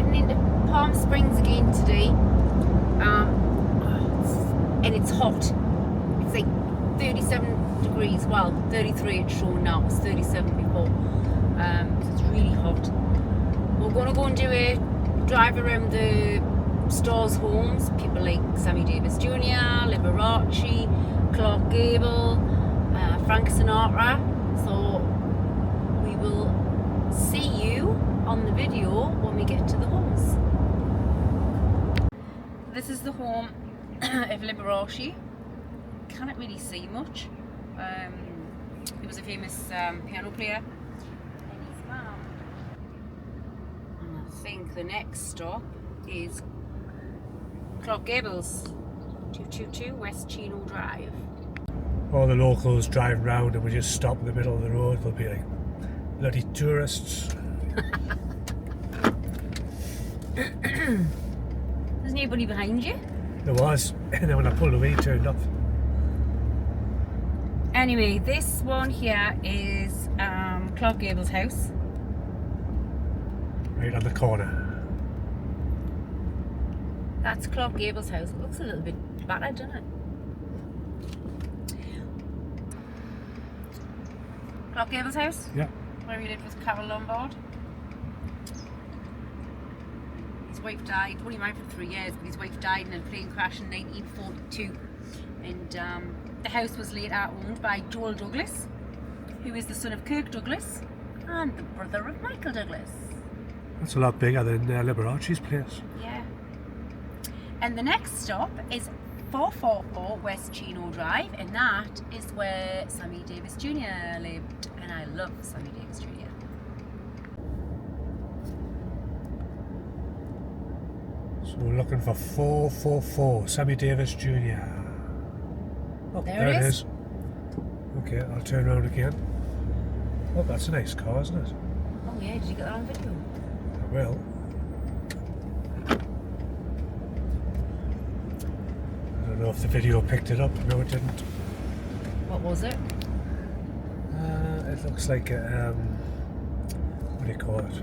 heading into Palm Springs again today, and it's hot. It's like 37 degrees, well 33 it's shown now, it was 37 before, so it's really hot. We're going to go and do a drive around the stores' homes, people like Sammy Davis Jr., Liberace, Clark Gable, Frank Sinatra, so we will see you on the video when we get to the homes. This is the home of Liberace. Can't really see much. He was a famous piano player. And his mum. And I think the next stop is Clark Gable's 222 West Chino Drive. All the locals driving round and we just stop in the middle of the road. They'll be like bloody tourists. There's nobody behind you? There was, and then when I pulled away, it turned off. Anyway, this one here is Clark Gable's house. Right on the corner. That's Clark Gable's house. It looks a little bit battered, doesn't it? Clark Gable's house? Yeah. Where he lived with Carol Lombard. His wife died, only married for 3 years, but his wife died in a plane crash in 1942. And the house was later owned by Joel Douglas, who is the son of Kirk Douglas and the brother of Michael Douglas. That's a lot bigger than Liberace's place. Yeah. And the next stop is 444 West Chino Drive, and that is where Sammy Davis Jr. lived. And I love Sammy Davis Jr. So we're looking for 444 Sammy Davis Jr. Oh, There it is. Okay, I'll turn around again. Oh, that's a nice car, isn't it? Oh yeah, did you get that on video? I will. I don't know if the video picked it up. No, it didn't. What was it? It looks like a, what do you call it?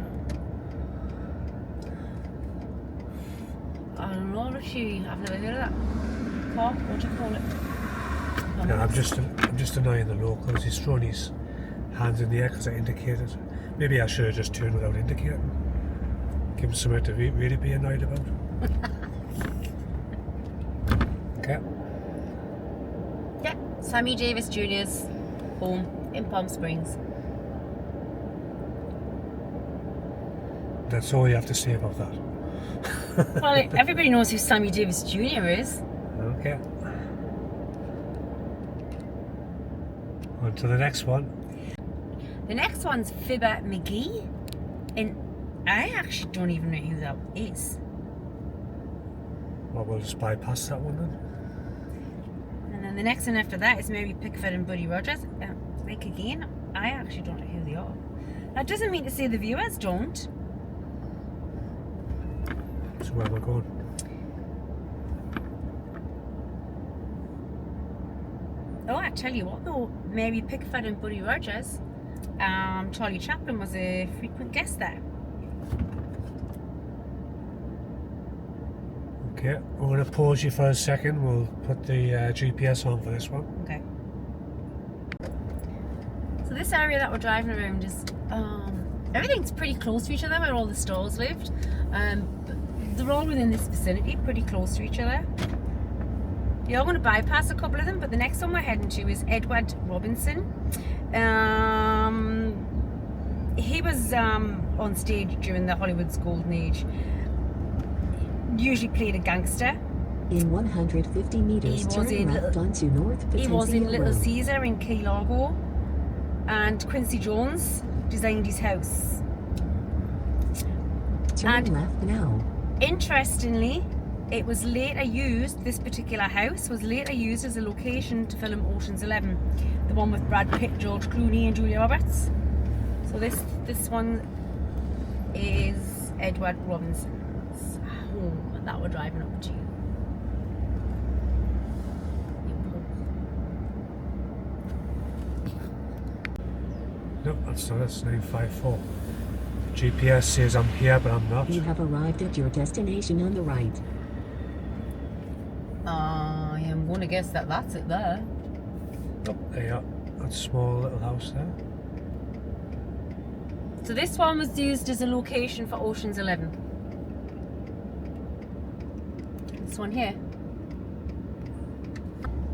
I don't know, Richie. I've never heard of that car. What do you call it? No, I'm just annoying the locals. He's throwing his hands in the air because I indicated. Maybe I should have just turned without indicating. Give him something to really be annoyed about. Okay. Yeah, Sammy Davis Jr.'s home in Palm Springs. That's all you have to say about that. Well, everybody knows who Sammy Davis Jr. is. Okay. On to the next one. The next one's Fibber McGee, and I actually don't even know who that is. Well, we'll just bypass that one then. And then the next one after that is Mary Pickford and Buddy Rogers. Like again, I actually don't know who they are. That doesn't mean to say the viewers don't. So where am I going? Oh, I tell you what though, Mary Pickford and Buddy Rogers, Charlie Chaplin was a frequent guest there. Okay, we're going to pause you for a second. We'll put the GPS on for this one. Okay. So this area that we're driving around is, everything's pretty close to each other where all the stores lived. They're all within this vicinity, pretty close to each other. You're going to bypass a couple of them, but the next one we're heading to is Edward Robinson. He was on stage during the Hollywood's golden age. Usually played a gangster. In 150 meters, turn left onto North Potencia He was in Little Road. Caesar in Key Largo, and Quincy Jones designed his house. Turn and left now. Interestingly, it was later used, this particular house was later used as a location to film Ocean's 11, the one with Brad Pitt, George Clooney and Julia Roberts. So this one is Edward Robinson's home that we're driving up to. Nope, that's not us, 954. GPS says I'm here, but I'm not. You have arrived at your destination on the right. I am going to guess that that's it there. Oh, there you are. That small little house there. So this one was used as a location for Ocean's 11. This one here.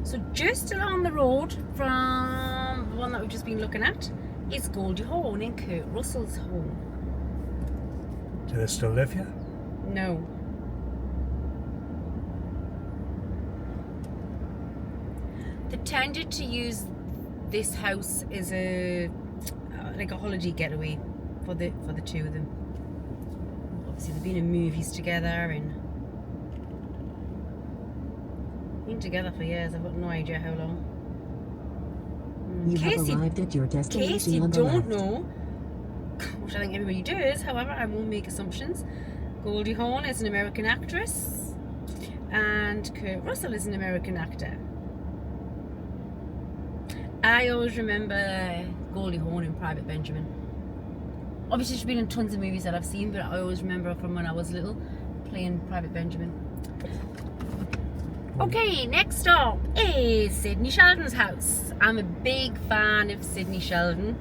So just along the road from the one that we've just been looking at is Geordie Horn in Kurt Russell's home. Do they still live here? No. They tended to use this house as a like a holiday getaway for the two of them. Obviously they've been in movies together and been together for years. I've got no idea how long. You have arrived at your In case destination you on the don't left. know, which I think everybody does, however, I won't make assumptions. Goldie Hawn is an American actress, and Kurt Russell is an American actor. I always remember Goldie Hawn in Private Benjamin. Obviously, she's been in tons of movies that I've seen, but I always remember her from when I was little, playing Private Benjamin. Okay, next up is Sidney Sheldon's house. I'm a big fan of Sidney Sheldon.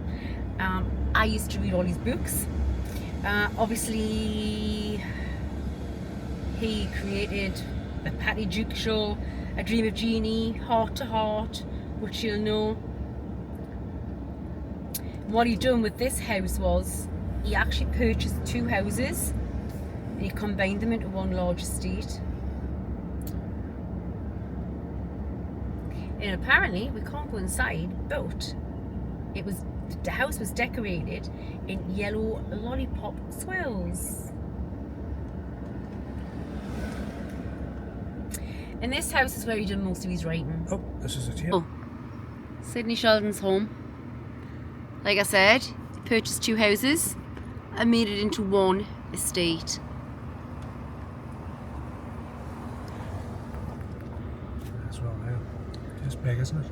I used to read all his books. Obviously, he created The Patty Duke Show, A Dream of Jeannie, Heart to Heart, which you'll know. What he done with this house was he actually purchased two houses and he combined them into one large estate. And apparently we can't go inside, but the house was decorated in yellow lollipop swirls. And this house is where he done most of his writing. Oh, this is it here. Oh, Sidney Sheldon's home. Like I said, he purchased two houses and made it into one estate. As well now. It's big, isn't it?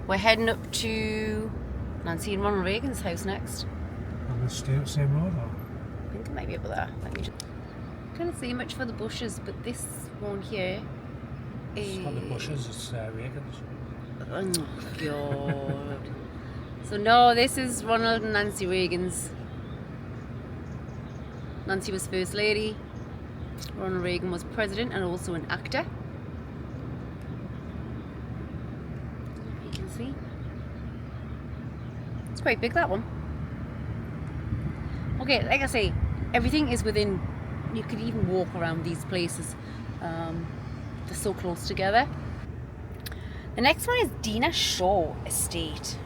We're heading up to Nancy and Ronald Reagan's house next. On the same road, or? I think it might be up there. Let me just... Can't see much for the bushes, but this one here is... It's not the bushes, it's Reagan's. Oh God. So no, this is Ronald and Nancy Reagan's. Nancy was First Lady. Ronald Reagan was President and also an actor. You can see. It's quite big, that one. Okay, like I say, everything is within... You could even walk around these places. They're so close together. The next one is Dina Shaw Estate.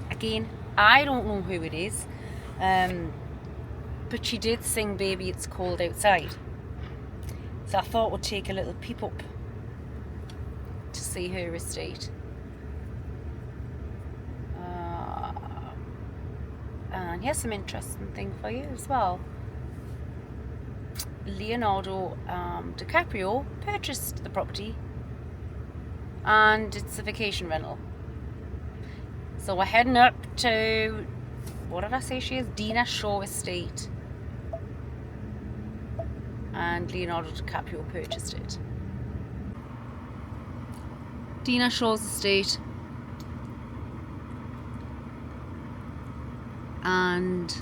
Again, I don't know who it is, but she did sing Baby It's Cold Outside. So I thought we'd take a little peep up to see her estate. And here's some interesting thing for you as well. Leonardo DiCaprio purchased the property and it's a vacation rental. So we're heading up to, what did I say she is? Dina Shaw Estate. And Leonardo DiCaprio purchased it. Dina Shaw's estate. And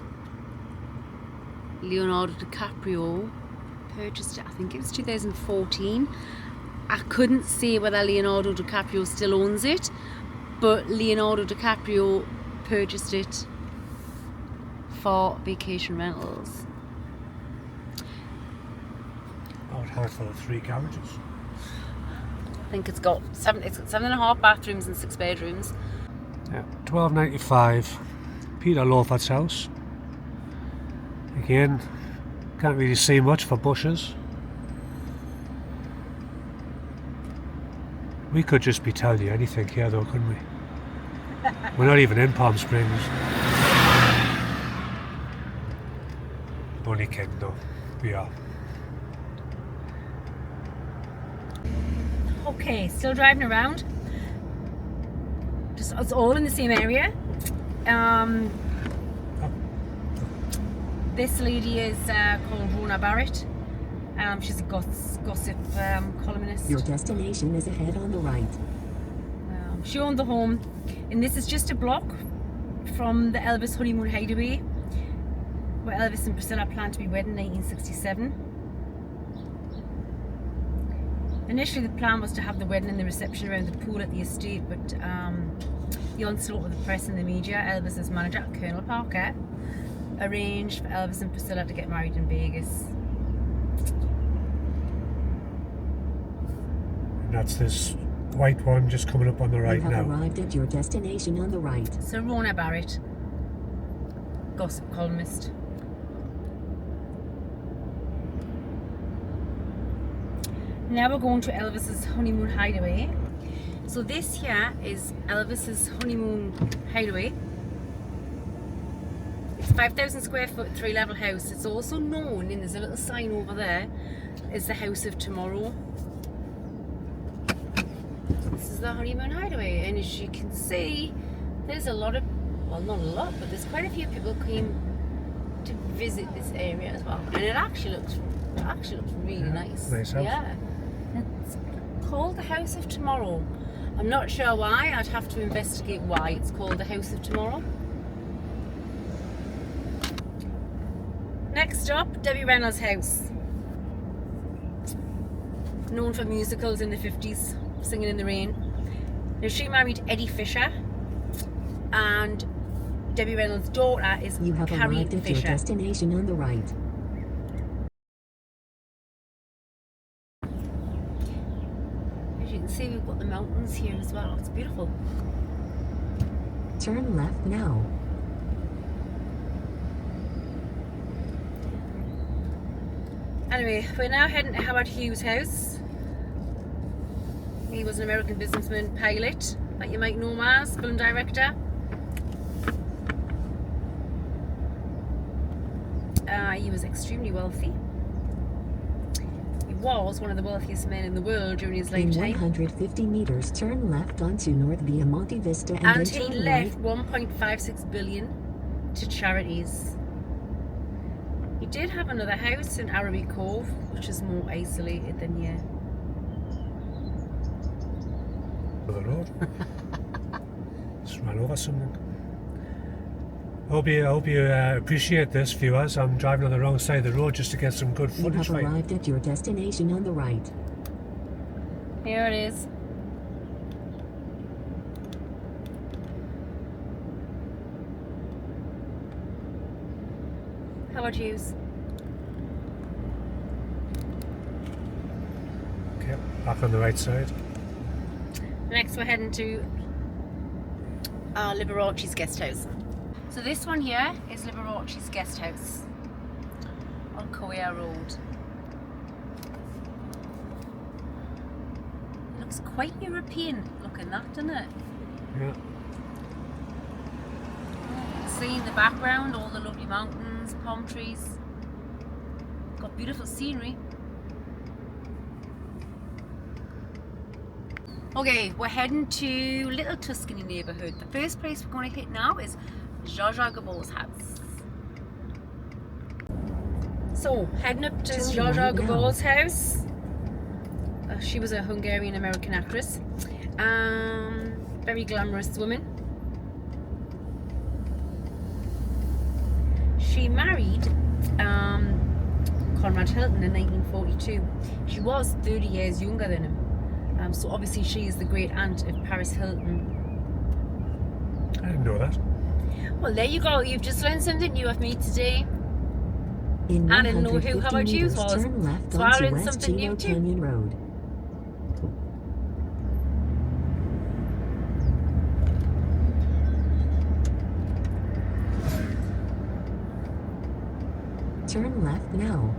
Leonardo DiCaprio purchased it, I think it was 2014. I couldn't say whether Leonardo DiCaprio still owns it, but Leonardo DiCaprio purchased it for vacation rentals. Oh, it had for the 3 garages. I think it's got 7.5 bathrooms and 6 bedrooms. Yeah, £12.95. Peter Lawford's house. Again, can't really see much for bushes. We could just be telling you anything here though, couldn't we? We're not even in Palm Springs. Only kidding though, we are. Okay, still driving around. Just it's all in the same area. Oh, This lady is called Rona Barrett. She's a gossip columnist. Your destination is ahead on the right. She owned the home, and this is just a block from the Elvis honeymoon hideaway, where Elvis and Priscilla planned to be wed in 1967. Initially, the plan was to have the wedding and the reception around the pool at the estate, but the onslaught of the press and the media, Elvis's manager, Colonel Parker, arranged for Elvis and Priscilla to get married in Vegas. And that's this white one just coming up on the right You have now. arrived at your destination on the right. So Rona Barrett, gossip columnist. Now we're going to Elvis's honeymoon hideaway. So this here is Elvis's honeymoon hideaway. It's 5,000 square foot, 3-level house. It's also known, and there's a little sign over there, as the House of Tomorrow. This is the honeymoon hideaway, and as you can see, there's a lot of, well, not a lot, but there's quite a few people came to visit this area as well, and it actually looks really nice. Nice house. Yeah, it's called the House of Tomorrow. I'm not sure why. I'd have to investigate why it's called the House of Tomorrow. Next up, Debbie Reynolds' house. Known for musicals in the 50s. Singing in the Rain. Now she married Eddie Fisher, and Debbie Reynolds' daughter is You have Carrie arrived at your Fisher. destination on the right. As you can see, we've got the mountains here as well. It's beautiful. Turn left now. Anyway, we're now heading to Howard Hughes' house. He was an American businessman, pilot, that you might know him as, film director. He was extremely wealthy. He was one of the wealthiest men in the world during his In lifetime. 150 meters, turn left onto North via Monte Vista and And then he turn left right. 1.56 billion to charities. He did have another house in Araby Cove, which is more isolated than here. For the road. Just ran over something. I hope you appreciate this, viewers. I'm driving on the wrong side of the road just to get some good You footage have for you. arrived at your destination on the right. Here it is. Howard Hughes. Okay, back on the right side. Next we're heading to Liberace's guest house. So this one here is Liberace's guest house on Coia Road. It looks quite European looking, that, doesn't it? Yeah. You can see in the background all the lovely mountains, palm trees. Got beautiful scenery. Okay, we're heading to Little Tuscany neighbourhood. The first place we're going to hit now is Georgie Gabor's house. So, heading up to Turn Georgie right now. Gabor's house. She was a Hungarian-American actress. Very glamorous woman. She married Conrad Hilton in 1942. She was 30 years younger than him. So obviously she is the great aunt of Paris Hilton. I didn't know that. Well, there you go. You've just learned something new of me today. In I didn't know who 150 Howard Hughes meters, was. turn left So I onto learned West something new Chino too. Canyon Road. Turn left now.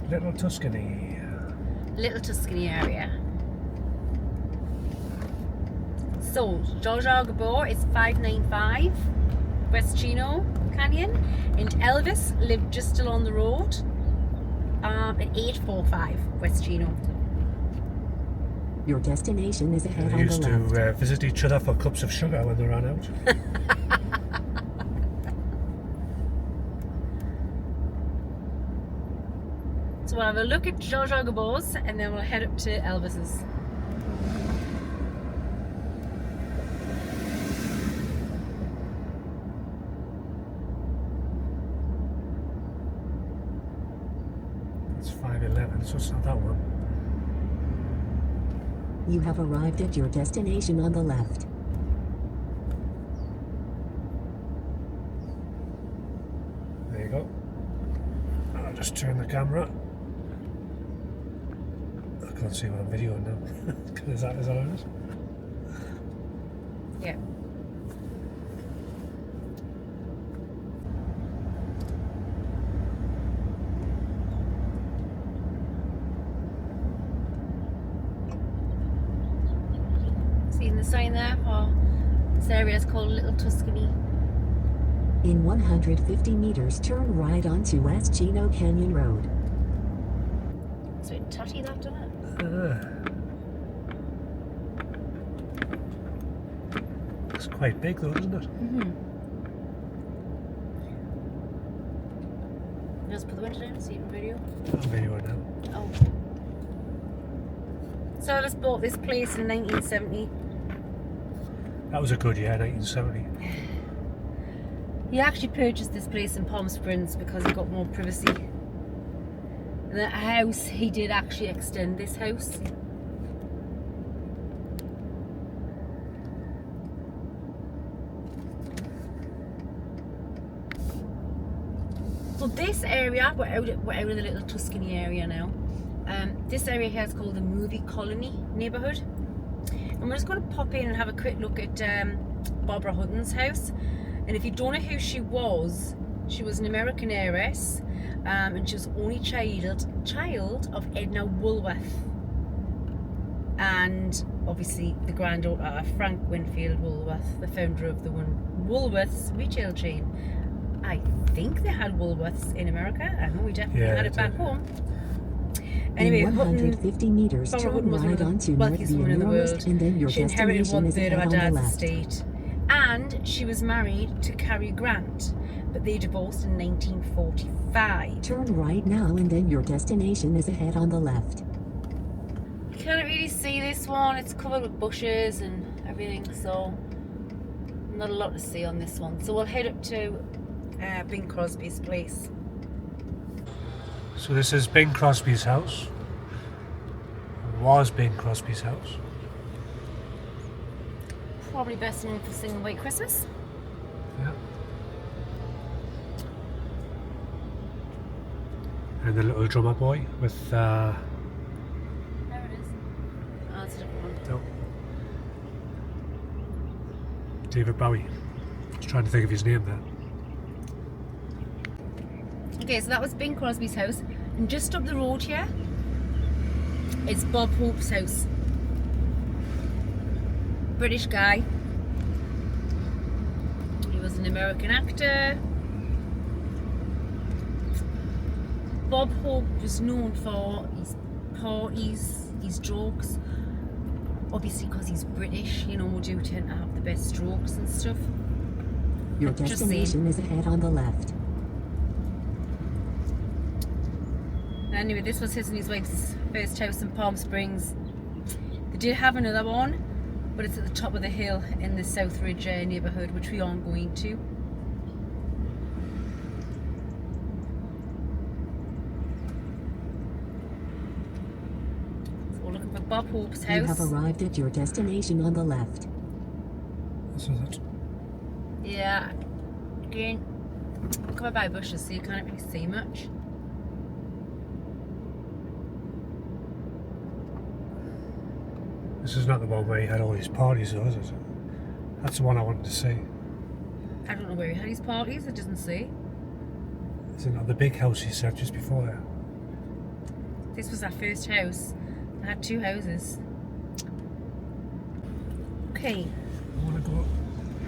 Little Tuscany. Little Tuscany area. So, Georgie Gabor is 595 West Chino Canyon, and Elvis lived just along the road at 845 West Chino. Your destination is ahead They on the used left. to visit each other for cups of sugar when they ran out. So we'll have a look at George Ogbo's and then we'll head up to Elvis's. It's 5:11, so it's not that one. You have arrived at your destination on the left. There you go. I'll just turn the camera. I can't see what I'm videoing now. Is that on it? Yeah. Seeing the sign there for this area is called Little Tuscany. In 150 meters, turn right onto West Chino Canyon Road. It's a bit tutty that, doesn't it? It's quite big though, isn't it? Mm-hmm. Just put the window down, see it in video. I'm videoing now. Oh. So I just bought this place in 1970. That was a good year, 1970. He actually purchased this place in Palm Springs because he got more privacy. And that house, he did actually extend this house. So this area, we're out of the Little Tuscany area now. This area here is called the Movie Colony neighbourhood. And we're just going to pop in and have a quick look at Barbara Hutton's house. And if you don't know who she was an American heiress, and she was the only child of Edna Woolworth, and obviously the granddaughter of Frank Winfield Woolworth, the founder of the Woolworths retail chain. I think they had Woolworths in America. I know we definitely had it back home. Anyway, in 150 meters, Barbara turn Hutton was one right of onto the wealthiest women in the world. and then your She inherited destination is 1/3 ahead of her on the dad's left. estate, and she was married to Cary Grant, but they divorced in 1945. Turn right now and then your destination is ahead on the left. You can't really see this one, it's covered with bushes and everything, so not a lot to see on this one. So we'll head up to Bing Crosby's place. So this is Bing Crosby's house. Was Bing Crosby's house. Probably best known for singing White Christmas. Yeah. And the little drummer boy with There it is. Oh, it's a different one. no. David Bowie. Just trying to think of his name there. Okay, so that was Bing Crosby's house, and just up the road here, it's Bob Hope's house. British guy. He was an American actor. Bob Hope was known for his parties, his jokes. Obviously, because he's British, you know, we do tend to have the best jokes and stuff. Your Just destination is ahead on the left. Anyway, this was his and his wife's first house in Palm Springs. They did have another one, but it's at the top of the hill in the Southridge neighbourhood, which we aren't going to. So we're looking for Bob Hope's You have house. arrived at your destination on the left. This is it. Yeah, again, covered by bushes, so you can't really see much. This is not the one where he had all his parties though, is it? That's the one I wanted to see. I don't know where he had his parties, it doesn't say. Is it not the big house he said just before there? This was our first house. I had 2 houses. Okay. I want to go.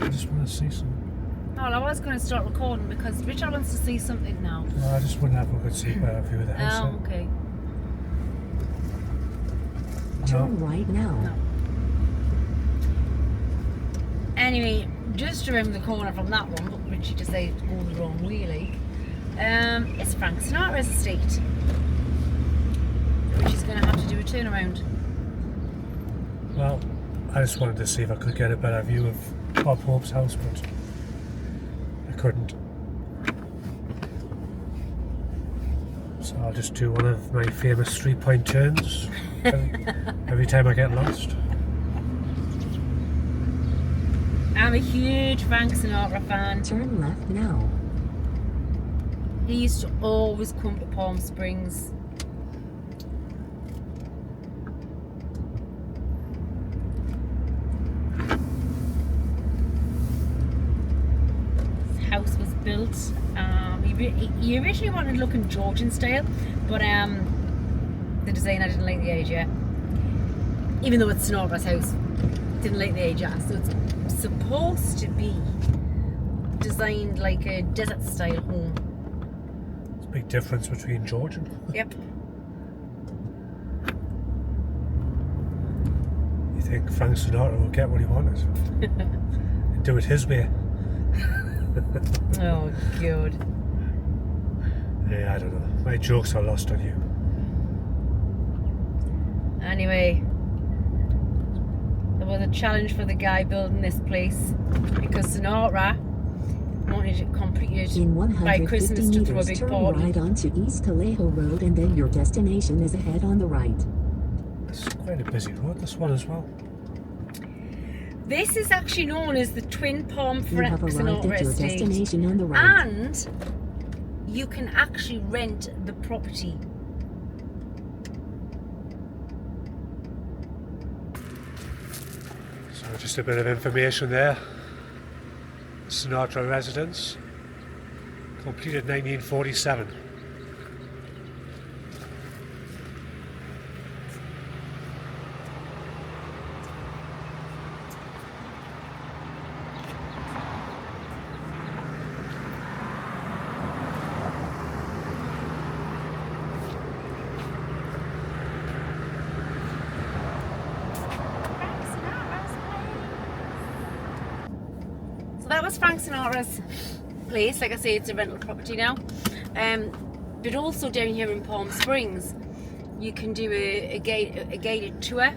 I just want to see something. Oh, well, I was going to start recording because Richard wants to see something now. Well, I just want to have a good see view of the house. Oh, okay. Turn right now. No. Anyway, just around the corner from that one, but Richie decided to go the wrong way, like. It's Frank Sinatra's estate. which is going to have to do a turnaround. Well, I just wanted to see if I could get a better view of Bob Hope's house, but I couldn't. So I'll just do one of my famous 3-point turns every time I get lost. I'm a huge Frank Sinatra fan. Turn left now. He used to always come to Palm Springs. His house was built. He originally wanted to look in Georgian style, but the designer didn't like the idea. Even though it's Sinatra's house, didn't like the idea. So it's supposed to be designed like a desert style home. There's a big difference between Georgian. Yep. You think Frank Sinatra will get what he wanted and do it his way? Oh, God. Yeah, I don't know. My jokes are lost on you. Anyway, there was a challenge for the guy building this place because Sinatra wanted it completed In by 150 Christmas to throw a meters, big turn party. right onto East Calejo Road and then your destination is ahead on the right. It's quite a busy road, this one as well. This is actually known as the Twin Palm You Frank have arrived Sinatra at your Estate, destination on the right. and you can actually rent the property. So just a bit of information there. Sinatra residence, completed 1947. That was Frank Sinatra's place. Like I say, it's a rental property now. But also down here in Palm Springs, you can do a guided tour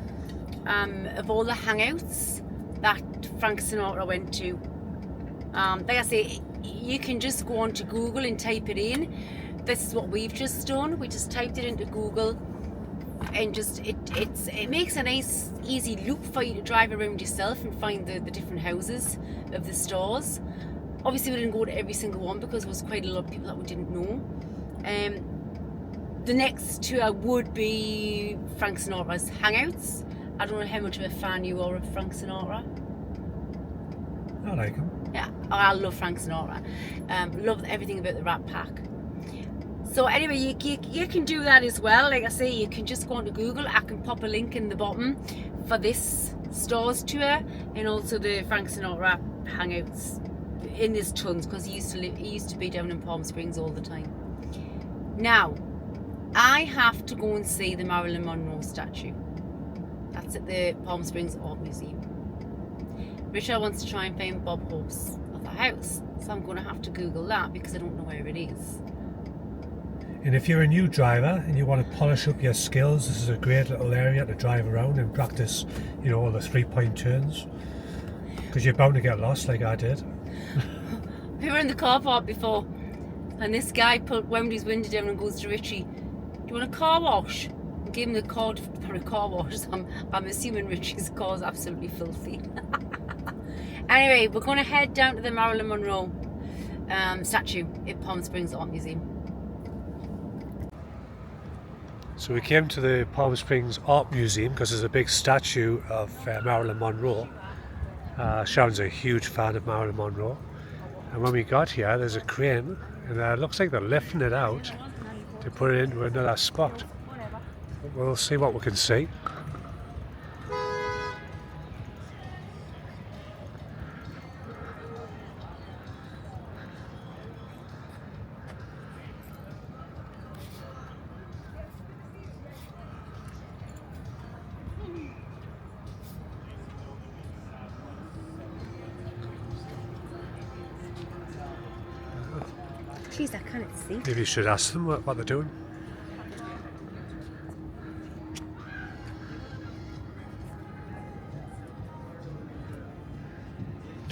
of all the hangouts that Frank Sinatra went to. Like I say, you can just go onto Google and type it in. This is what we've just done. We just typed it into Google, and just it makes a nice easy loop for you to drive around yourself and find the different houses of the stores. Obviously we didn't go to every single one because there was quite a lot of people that we didn't know. The next tour would be Frank Sinatra's hangouts. I don't know how much of a fan you are of Frank Sinatra. I like him. Yeah, I love Frank Sinatra. Love everything about the Rat Pack. So anyway, you can do that as well. Like I say, you can just go onto Google. I can pop a link in the bottom for this stores tour and also the Frank Sinatra hangouts. In there's tons because he used to be down in Palm Springs all the time. Now, I have to go and see the Marilyn Monroe statue. That's at the Palm Springs Art Museum. Richard wants to try and find Bob Hope's other house, so I'm going to have to Google that because I don't know where it is. And if you're a new driver and you want to polish up your skills, this is a great little area to drive around and practice, you know, all the 3-point turns. Because you're bound to get lost like I did. We were in the car park before, and this guy wound his window down and goes to Richie, "Do you want a car wash?" I gave him the card for a car wash. I'm assuming Richie's car is absolutely filthy. Anyway, we're going to head down to the Marilyn Monroe statue at Palm Springs Art Museum. So we came to the Palm Springs Art Museum because there's a big statue of Marilyn Monroe. Sharon's a huge fan of Marilyn Monroe. And when we got here, there's a crane, and it looks like they're lifting it out to put it into another spot. We'll see what we can see. Jeez, I can't see. Maybe you should ask them what they're doing.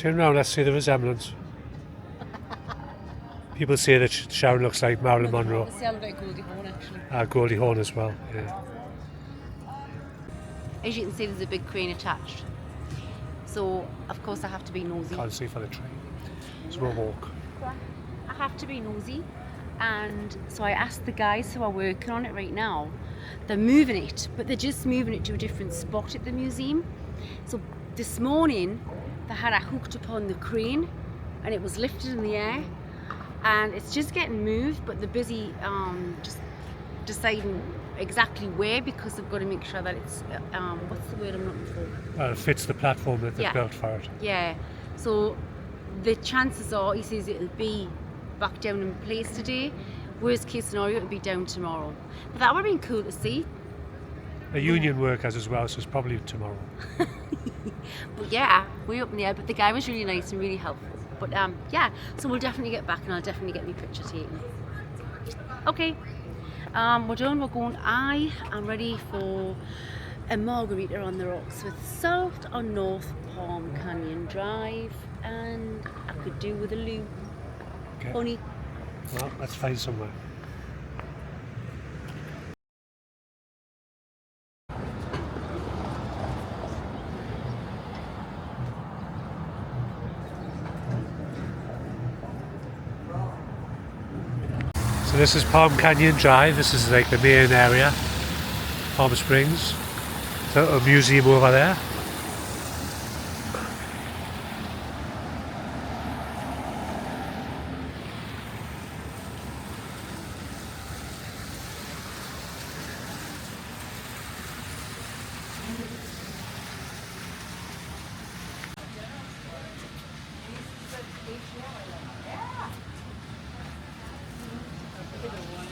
Turn around, let's see the resemblance. People say that Sharon looks like Marilyn Monroe. They sound like Goldie Hawn actually. Goldie Hawn as well, yeah. As you can see, there's a big crane attached. So, of course, I have to be nosy. Can't see for the tree. So we'll walk. I have to be nosy. And so I asked the guys who are working on it right now. They're moving it, but they're just moving it to a different spot at the museum. So this morning, they had it hooked upon the crane and it was lifted in the air. And it's just getting moved, but they're busy just deciding exactly where, because they've got to make sure that it's, what's the word I'm looking for? It fits the platform that they've built for it. Yeah, so the chances are, he says it'll be back down in place today. Worst case scenario, it'll be down tomorrow. But that would have been cool to see. The union workers as well, so it's probably tomorrow. But yeah, way up in the air. But the guy was really nice and really helpful. But yeah, so we'll definitely get back and I'll definitely get my picture taken. Okay, we're done, we're going. I am ready for a margarita on the rocks with South or North Palm Canyon Drive, and I could do with a loo. Okay. Honey. Well, let's find somewhere. So this is Palm Canyon Drive. This is like the main area, Palm Springs. So a museum over there.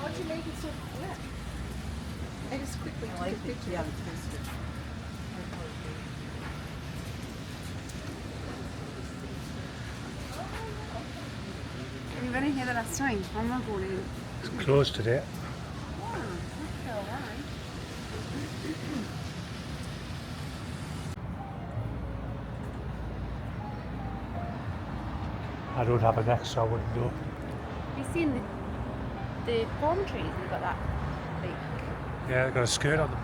How'd you make it so quick? I just quickly took a picture. Yeah, you went in here the last time. I'm not going in. It's closed today. Okay, alright. I don't have a neck, so I wouldn't know. Have you seen the palm trees? They've got that big. Yeah, they've got a skirt on them.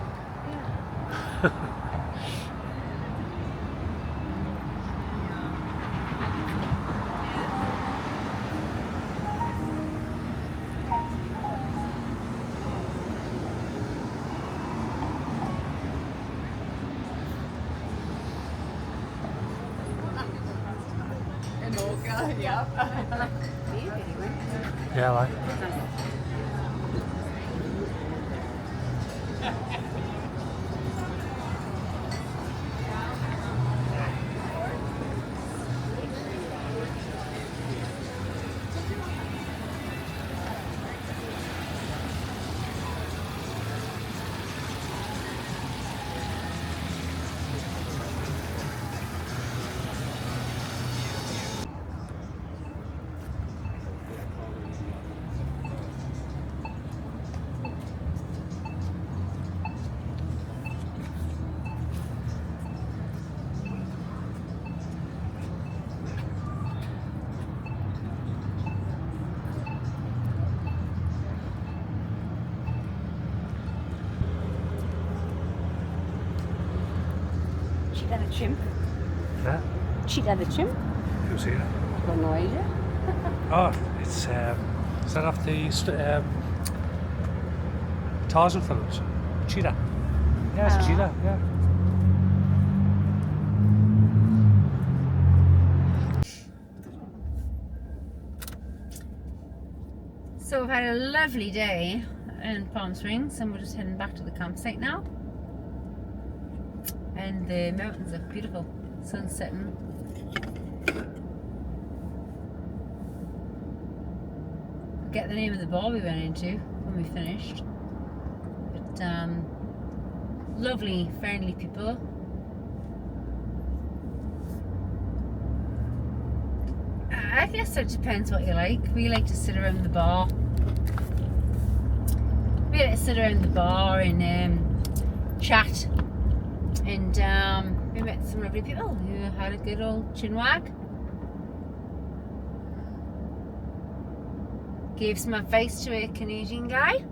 Yeah. Yeah, right. Cheetah the chimp. Yeah? Cheetah the chimp. Who's here? I've got no idea. Oh, it's is that off the Tarzan films? Cheetah. Yeah, it's a cheetah. Yeah. So we've had a lovely day in Palm Springs and we're just heading back to the campsite now. And the mountains are beautiful. Sun's setting. Forget the name of the bar we went into when we finished. But lovely, friendly people. I guess it depends what you like. We like to sit around the bar. We like to sit around the bar and chat. And we met some lovely people who had a good old chinwag. gave some advice to a Canadian guy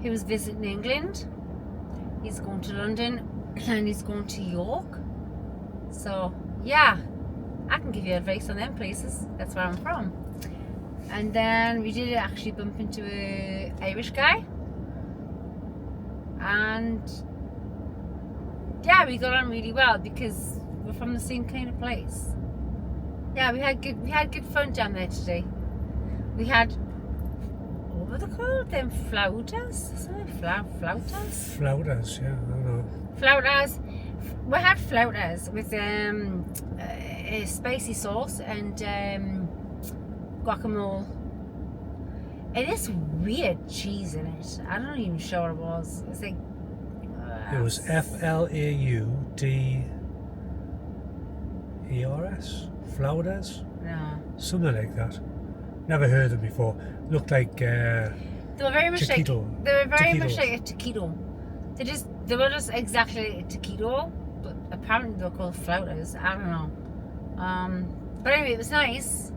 who was visiting England. He's going to London and he's going to York. So yeah, I can give you advice on them places. That's where I'm from. And then we did actually bump into a Irish guy, and yeah, we got on really well because we're from the same kind of place. Yeah, we had good fun down there today. We had, what were they called? Them flouters? Something flouters? Flouters, yeah, I don't know. Flouters. We had flouters with a spicy sauce and guacamole. And this weird cheese in it. I'm not even sure what it was. It's like It was F-L-A-U-D-E-R-S? Flouters? no. Something like that. Never heard them before. Looked like They were very much taquito. like Taquitos. a taquito. They were just exactly like a taquito, but apparently they were called flouters. I don't know. But anyway, it was nice.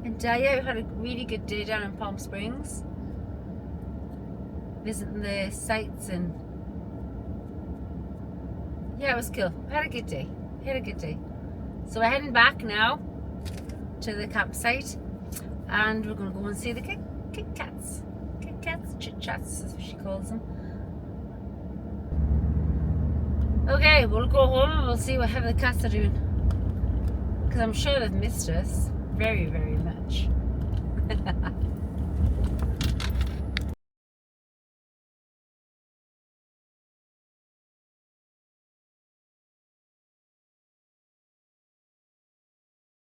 And yeah, we had a really good day down in Palm Springs, visiting the sites, and yeah, it was cool. We had a good day. So we're heading back now to the campsite, and we're going to go and see the Kit Kats. Kit Kats, Chit Chats, as she calls them. Okay, we'll go home and we'll see how the cats are doing, because I'm sure they've missed us very, very much.